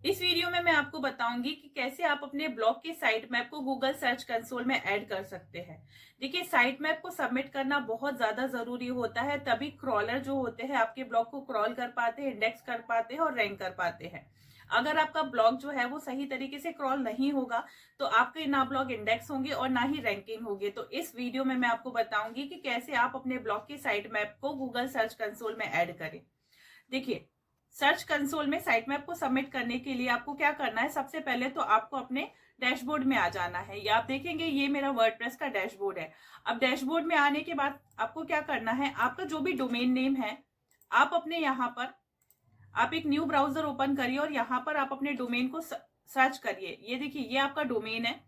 इस वीडियो में मैं आपको बताऊंगी कि कैसे आप अपने ब्लॉग के साइट मैप को गूगल सर्च कंसोल में ऐड कर सकते हैं। देखिए, साइट मैप को सबमिट करना बहुत ज्यादा जरूरी होता है, तभी क्रॉलर जो होते हैं आपके ब्लॉग को क्रॉल कर पाते हैं, इंडेक्स कर पाते हैं और रैंक कर पाते हैं। अगर आपका ब्लॉग जो है वो सही तरीके से क्रॉल नहीं होगा तो आपके ना ब्लॉग इंडेक्स होंगे और ना ही रैंकिंग होगी। तो इस वीडियो में मैं आपको बताऊंगी कि कैसे आप अपने ब्लॉग के साइट मैप को गूगल सर्च कंसोल में ऐड करें। देखिए, सर्च कंसोल में साइट मैप को सबमिट करने के लिए आपको क्या करना है, सबसे पहले तो आपको अपने डैशबोर्ड में आ जाना है। ये आप देखेंगे, ये मेरा वर्डप्रेस का डैशबोर्ड है। अब डैशबोर्ड में आने के बाद आपको क्या करना है, आपका जो भी डोमेन नेम है आप अपने यहाँ पर आप एक न्यू ब्राउजर ओपन करिए और यहाँ पर आप अपने डोमेन को सर्च करिए। ये देखिए, ये आपका डोमेन है,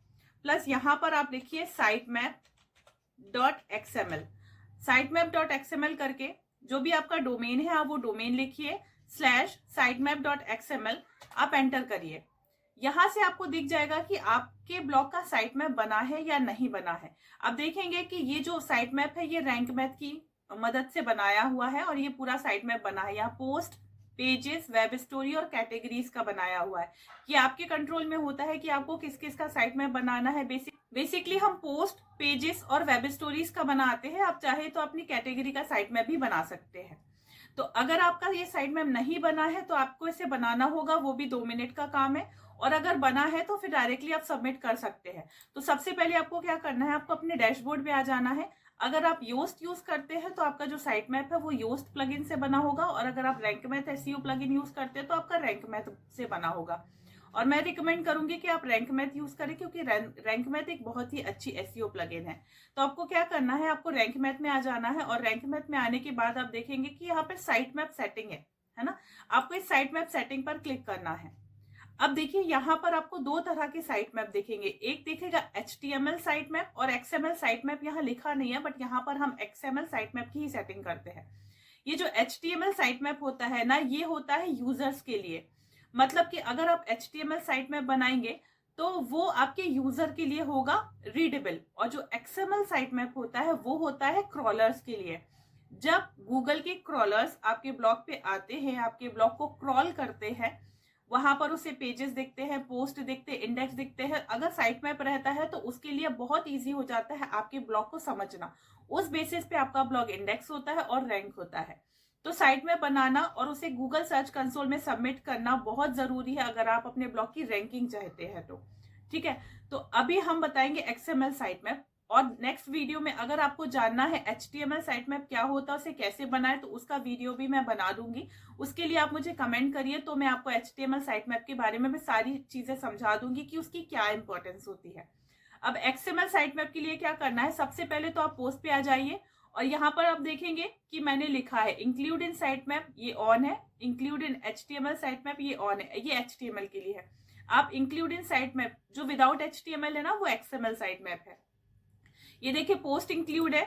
प्लस यहाँ पर आप लिखिए sitemap.xml। sitemap.xml करके जो भी आपका डोमेन है आप वो डोमेन लिखिए, /sitemap.xml आप एंटर करिए। यहां से आपको दिख जाएगा कि आपके ब्लॉग का साइट मैप बना है या नहीं बना है। आप देखेंगे कि ये जो साइट मैप है ये रैंक मैथ की मदद से बनाया हुआ है और ये पूरा साइट मैप बना है। यहाँ पोस्ट, पेजेस, वेब स्टोरी और कैटेगरीज का बनाया हुआ है। ये आपके कंट्रोल में होता है कि आपको किस किस का साइट मैप बनाना है। बेसिकली हम पोस्ट, पेजेस और वेब स्टोरीज का बनाते हैं। आप चाहे तो अपनी कैटेगरी का साइट मैप भी बना सकते हैं। तो अगर आपका ये साइट मैप नहीं बना है तो आपको इसे बनाना होगा, वो भी 2 मिनट का काम है। और अगर बना है तो फिर डायरेक्टली आप सबमिट कर सकते हैं। तो सबसे पहले आपको क्या करना है, आपको अपने डैशबोर्ड पे आ जाना है। अगर आप योस्ट यूज करते हैं तो आपका जो साइट मैप है वो योस्ट प्लगइन से बना होगा, और अगर आप rank math SEO plugin use करते हैं तो आपका रैंक मैथ से बना होगा। और मैं रिकमेंड करूंगी कि आप रैंक मैथ यूज करें, क्योंकि रैंक मैथ एक बहुत ही अच्छी एसईओ प्लगइन है। तो आपको क्या करना है, आपको रैंक मैथ में आ जाना है और रैंक मैथ में आने के बाद आप देखेंगे कि यहाँ पे साइट मैप सेटिंग है ना। आपको इस साइट मैप सेटिंग पर क्लिक करना है। अब देखिए, यहाँ पर आपको 2 तरह के साइट मैप दिखेंगे। एक दिखेगा HTML साइट मैप और XML साइट मैप। यहाँ लिखा नहीं है, बट यहाँ पर हम XML साइट मैप की ही सेटिंग करते हैं। ये जो HTML साइट मैप होता है ना, ये होता है यूजर्स के लिए। मतलब कि अगर आप HTML साइट मैप बनाएंगे तो वो आपके यूजर के लिए होगा रीडेबल, और जो XML साइट मैप होता है वो होता है क्रॉलर्स के लिए। जब गूगल के क्रॉलर्स आपके ब्लॉग पे आते हैं, आपके ब्लॉग को क्रॉल करते हैं, वहां पर उसे पेजेस दिखते हैं, पोस्ट दिखते हैं, इंडेक्स दिखते हैं। अगर साइट मैप रहता है तो उसके लिए बहुत इजी हो जाता है आपके ब्लॉग को समझना। उस बेसिस पे आपका ब्लॉग इंडेक्स होता है और रैंक होता है। तो साइट मैप बनाना और उसे गूगल सर्च कंसोल में सबमिट करना बहुत जरूरी है अगर आप अपने ब्लॉग की रैंकिंग चाहते हैं तो। ठीक है, तो अभी हम बताएंगे XML साइट मैप, और नेक्स्ट वीडियो में अगर आपको जानना है HTML साइट मैप क्या होता है, उसे कैसे बनाए, तो उसका वीडियो भी मैं बना दूंगी। उसके लिए आप मुझे कमेंट करिए, तो मैं आपको HTML साइट मैप के बारे में भी सारी चीजें समझा दूंगी कि उसकी क्या इंपॉर्टेंस होती है। अब XML साइट मैप के लिए क्या करना है, सबसे पहले तो आप पोस्ट पे आ जाइए और यहाँ पर आप देखेंगे कि मैंने लिखा है इंक्लूड इन साइट मैप, ये ऑन है। Include in HTML site map, ये ऑन है। ये HTML के लिए है। आप इंक्लूड इन साइट मैप जो विदाउट HTML है ना, वो XML साइट मैप है। ये देखिए, पोस्ट इंक्लूड है।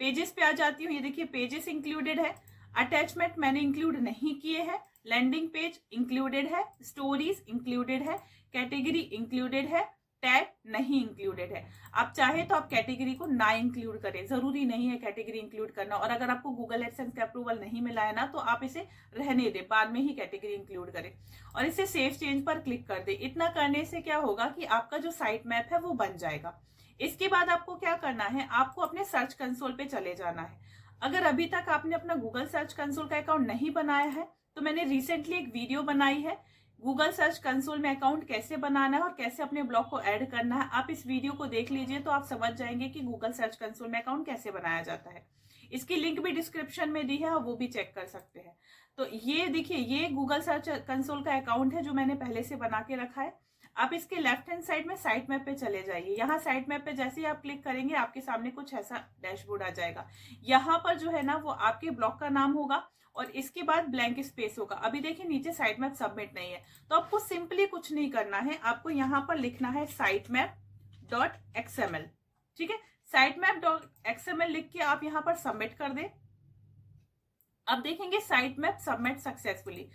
पेजेस पे आ जाती हूँ, ये देखिए पेजेस इंक्लूडेड है। अटैचमेंट मैंने इंक्लूड नहीं किए हैं। लैंडिंग पेज इंक्लूडेड है। स्टोरीज इंक्लूडेड है। कैटेगरी इंक्लूडेड है। टैग नहीं इंक्लूडेड है। आप चाहे तो आप कैटेगरी को ना इंक्लूड करें, जरूरी नहीं है कैटेगरी इंक्लूड करना। और अगर आपको गूगल एडसेंस का अप्रूवल नहीं मिला है ना, तो आप इसे रहने दें, बाद में ही कैटेगरी इंक्लूड करें और इसे सेव चेंज पर क्लिक कर दें। इतना करने से क्या होगा कि आपका जो साइट मैप है वो बन जाएगा। इसके बाद आपको क्या करना है, आपको अपने सर्च कंसोल पे चले जाना है। अगर अभी तक आपने अपना गूगल सर्च कंसोल का अकाउंट नहीं बनाया है तो मैंने रिसेंटली एक वीडियो बनाई है, गूगल सर्च कंसोल में अकाउंट कैसे बनाना है और कैसे अपने ब्लॉग को ऐड करना है। आप इस वीडियो को देख लीजिए तो आप समझ जाएंगे कि गूगल सर्च कंसोल में अकाउंट कैसे बनाया जाता है। इसकी लिंक भी डिस्क्रिप्शन में दी है और वो भी चेक कर सकते हैं। तो ये देखिए, ये गूगल सर्च कंसोल का अकाउंट है जो मैंने पहले से बना के रखा है। आप इसके लेफ्ट हैंड साइड में साइट मैप पे चले जाइए। यहाँ साइट मैप पे जैसे ही आप क्लिक करेंगे आपके सामने कुछ ऐसा डैशबोर्ड आ जाएगा। यहाँ पर जो है ना वो आपके ब्लॉग का नाम होगा और इसके बाद ब्लैंक स्पेस होगा। अभी देखिए नीचे साइट मैप सबमिट नहीं है, तो आपको सिंपली कुछ नहीं करना है, आपको यहाँ पर लिखना है sitemap.xml। ठीक है, sitemap.xml लिख के आप यहाँ पर सबमिट कर दें। अब देखेंगे साइट मैप सबमिट सक्सेसफुली।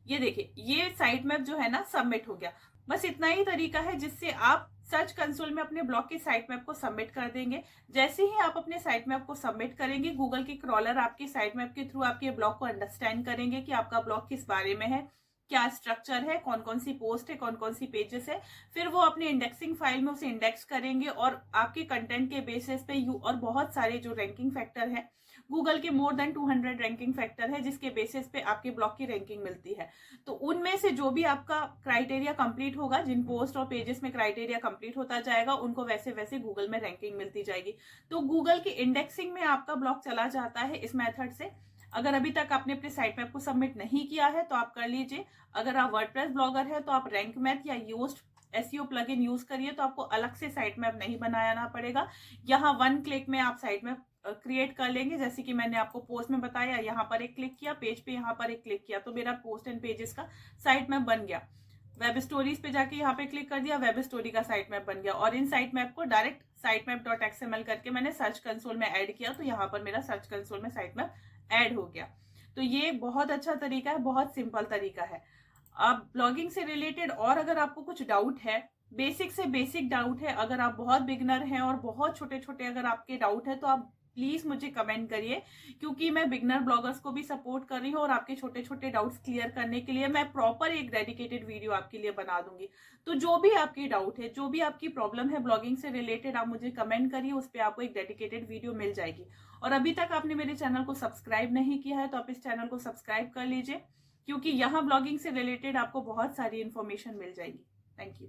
ये देखिए, ये साइट मैप जो है ना सबमिट हो गया। बस इतना ही तरीका है जिससे आप सर्च कंसोल में अपने ब्लॉग के साइट मैप को सबमिट कर देंगे। जैसे ही आप अपने साइट मैप को सबमिट करेंगे, गूगल के क्रॉलर आपके साइट मैप के थ्रू आपके ब्लॉग को अंडरस्टैंड करेंगे कि आपका ब्लॉग किस बारे में है, क्या स्ट्रक्चर है, कौन कौन सी पोस्ट है, कौन कौन सी पेजेस है। फिर वो अपने इंडेक्सिंग फाइल में उसे इंडेक्स करेंगे और आपके कंटेंट के बेसिस पे और बहुत सारे जो रैंकिंग फैक्टर है, गूगल के मोर देन 200 रैंकिंग फैक्टर है जिसके बेसिस पे आपके ब्लॉग की रैंकिंग मिलती है। तो उनमें से जो भी आपका क्राइटेरिया कंप्लीट होगा, जिन पोस्ट और पेजेस में क्राइटेरिया कंप्लीट होता जाएगा, उनको वैसे वैसे गूगल में रैंकिंग मिलती जाएगी। तो गूगल की इंडेक्सिंग में आपका ब्लॉग चला जाता है इस मेथड से। अगर अभी तक आपने अपने साइट मैप को सबमिट नहीं किया है तो आप कर लीजिए। अगर आप वर्डप्रेस ब्लॉगर है तो आप रैंक मैथ या योस्ट एसईओ प्लगइन यूज करिए, तो आपको अलग से साइट मैप नहीं बनाना पड़ेगा। यहाँ 1 क्लिक में आप साइट मैप क्रिएट कर लेंगे। जैसे कि मैंने आपको पोस्ट में बताया, यहाँ पर एक क्लिक किया, पेज पे यहाँ पर एक क्लिक किया, तो मेरा पोस्ट एंड पेजेस का साइट मैप बन गया। वेब स्टोरीज पे जाके यहाँ पे क्लिक कर दिया, वेब स्टोरी का साइट मैप बन गया। और इन साइट मैप को डायरेक्ट sitemap.xml करके मैंने सर्च कंसोल में ऐड किया, तो यहाँ पर मेरा सर्च कंसोल में साइट मैप ऐड हो गया। तो ये बहुत अच्छा तरीका है, बहुत सिंपल तरीका है। अब ब्लॉगिंग से रिलेटेड और अगर आपको कुछ डाउट है, बेसिक से बेसिक डाउट है, अगर आप बहुत बिगनर हैं और बहुत छोटे छोटे अगर आपके डाउट है, तो आप प्लीज मुझे कमेंट करिए, क्योंकि मैं बिगनर ब्लॉगर्स को भी सपोर्ट कर रही हूँ और आपके छोटे छोटे डाउट्स क्लियर करने के लिए मैं प्रॉपर एक डेडिकेटेड वीडियो आपके लिए बना दूंगी। तो जो भी आपकी डाउट है, जो भी आपकी प्रॉब्लम है ब्लॉगिंग से रिलेटेड, आप मुझे कमेंट करिए, उस पर आपको एक डेडिकेटेड वीडियो मिल जाएगी। और अभी तक आपने मेरे चैनल को सब्सक्राइब नहीं किया है तो आप इस चैनल को सब्सक्राइब कर लीजिए, क्योंकि यहाँ ब्लॉगिंग से रिलेटेड आपको बहुत सारी इन्फॉर्मेशन मिल जाएगी। Thank you.